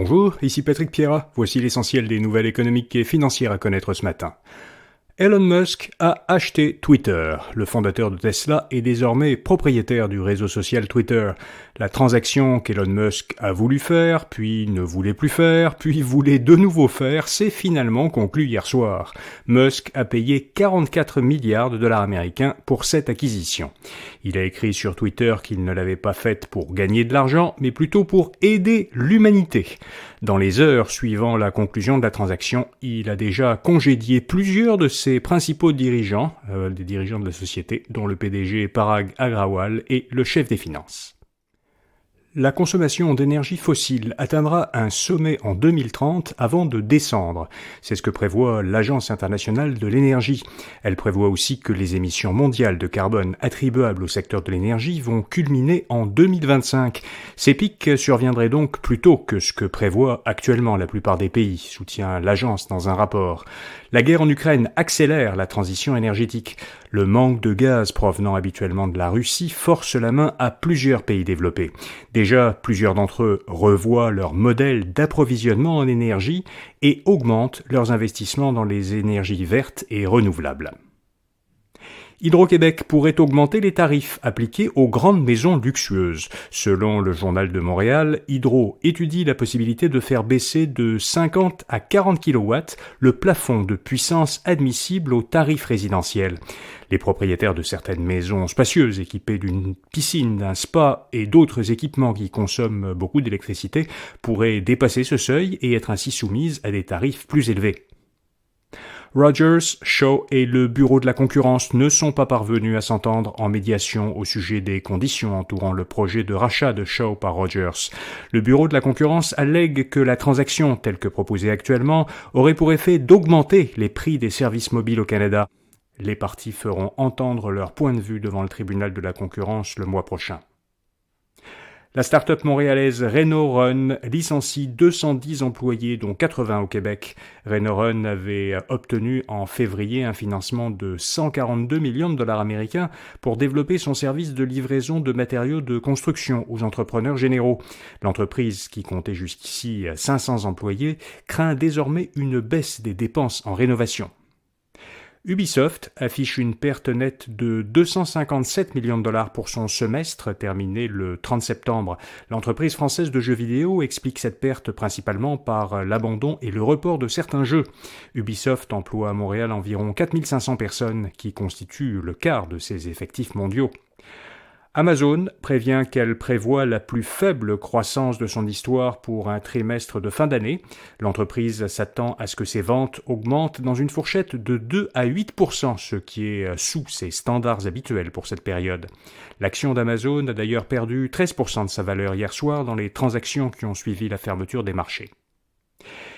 Bonjour, ici Patrick Pierrat. Voici l'essentiel des nouvelles économiques et financières à connaître ce matin. Elon Musk a acheté Twitter. Le fondateur de Tesla est désormais propriétaire du réseau social Twitter. La transaction qu'Elon Musk a voulu faire, puis ne voulait plus faire, puis voulait de nouveau faire, s'est finalement conclue hier soir. Musk a payé 44 milliards de dollars américains pour cette acquisition. Il a écrit sur Twitter qu'il ne l'avait pas faite pour gagner de l'argent, mais plutôt pour aider l'humanité. Dans les heures suivant la conclusion de la transaction, il a déjà congédié plusieurs de ses principaux dirigeants, des dirigeants de la société, dont le PDG Parag Agrawal et le chef des finances. La consommation d'énergie fossile atteindra un sommet en 2030 avant de descendre. C'est ce que prévoit l'Agence internationale de l'énergie. Elle prévoit aussi que les émissions mondiales de carbone attribuables au secteur de l'énergie vont culminer en 2025. Ces pics surviendraient donc plus tôt que ce que prévoit actuellement la plupart des pays, soutient l'agence dans un rapport. La guerre en Ukraine accélère la transition énergétique. Le manque de gaz provenant habituellement de la Russie force la main à plusieurs pays développés. Déjà, plusieurs d'entre eux revoient leur modèle d'approvisionnement en énergie et augmentent leurs investissements dans les énergies vertes et renouvelables. Hydro-Québec pourrait augmenter les tarifs appliqués aux grandes maisons luxueuses. Selon le Journal de Montréal, Hydro étudie la possibilité de faire baisser de 50 à 40 kW le plafond de puissance admissible aux tarifs résidentiels. Les propriétaires de certaines maisons spacieuses équipées d'une piscine, d'un spa et d'autres équipements qui consomment beaucoup d'électricité pourraient dépasser ce seuil et être ainsi soumises à des tarifs plus élevés. Rogers, Shaw et le Bureau de la concurrence ne sont pas parvenus à s'entendre en médiation au sujet des conditions entourant le projet de rachat de Shaw par Rogers. Le Bureau de la concurrence allègue que la transaction, telle que proposée actuellement, aurait pour effet d'augmenter les prix des services mobiles au Canada. Les parties feront entendre leur point de vue devant le tribunal de la concurrence le mois prochain. La start-up montréalaise Renault Run licencie 210 employés, dont 80 au Québec. Renault Run avait obtenu en février un financement de 142 millions de dollars américains pour développer son service de livraison de matériaux de construction aux entrepreneurs généraux. L'entreprise, qui comptait jusqu'ici 500 employés, craint désormais une baisse des dépenses en rénovation. Ubisoft affiche une perte nette de 257 millions de dollars pour son semestre terminé le 30 septembre. L'entreprise française de jeux vidéo explique cette perte principalement par l'abandon et le report de certains jeux. Ubisoft emploie à Montréal environ 4500 personnes, qui constituent le quart de ses effectifs mondiaux. Amazon prévient qu'elle prévoit la plus faible croissance de son histoire pour un trimestre de fin d'année. L'entreprise s'attend à ce que ses ventes augmentent dans une fourchette de 2 à 8%, ce qui est sous ses standards habituels pour cette période. L'action d'Amazon a d'ailleurs perdu 13% de sa valeur hier soir dans les transactions qui ont suivi la fermeture des marchés.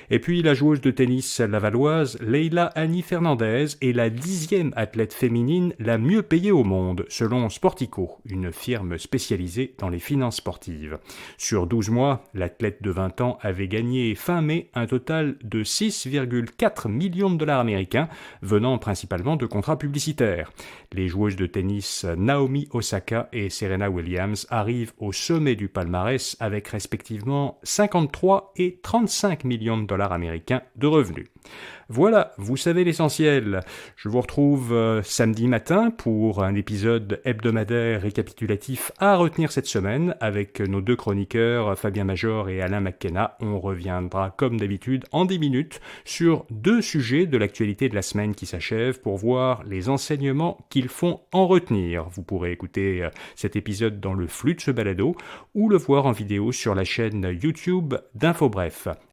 Et puis la joueuse de tennis lavalloise Leila Annie Fernandez est la 10e athlète féminine la mieux payée au monde, selon Sportico, une firme spécialisée dans les finances sportives. Sur 12 mois, l'athlète de 20 ans avait gagné fin mai un total de 6,4 millions de dollars américains, venant principalement de contrats publicitaires. Les joueuses de tennis Naomi Osaka et Serena Williams arrivent au sommet du palmarès avec respectivement 53 et 35 millions de dollars américains de revenus. Voilà, vous savez l'essentiel. Je vous retrouve samedi matin pour un épisode hebdomadaire récapitulatif à retenir cette semaine avec nos deux chroniqueurs Fabien Major et Alain McKenna. On reviendra comme d'habitude en 10 minutes sur deux sujets de l'actualité de la semaine qui s'achève pour voir les enseignements qu'ils font en retenir. Vous pourrez écouter cet épisode dans le flux de ce balado ou le voir en vidéo sur la chaîne YouTube d'InfoBref.